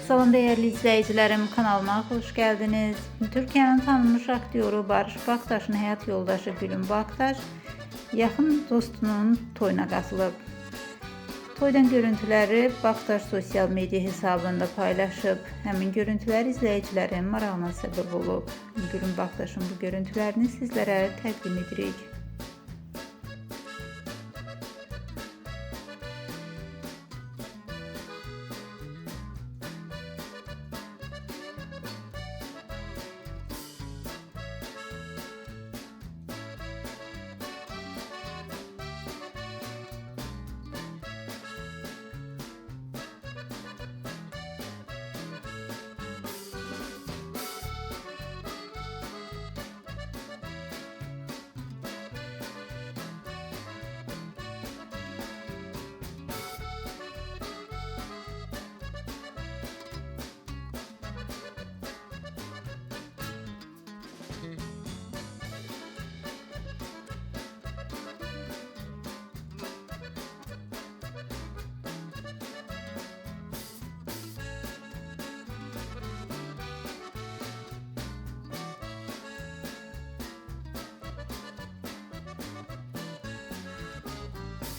Salam değerli izleyicilerim, kanalıma hoş geldiniz. Türkiye'nin tanınmış aktyoru Barış Baktaş'ın həyat yoldaşı Gülüm Baktaş yaxın dostunun toyuna qatılıb. Toydan görüntüləri Baktaş sosial media hesabında paylaşıb. Həmin görüntülər izləyicilərin marağına səbəb olub. Gülüm Baktaş'ın bu görüntülərini sizlərə təqdim edirik.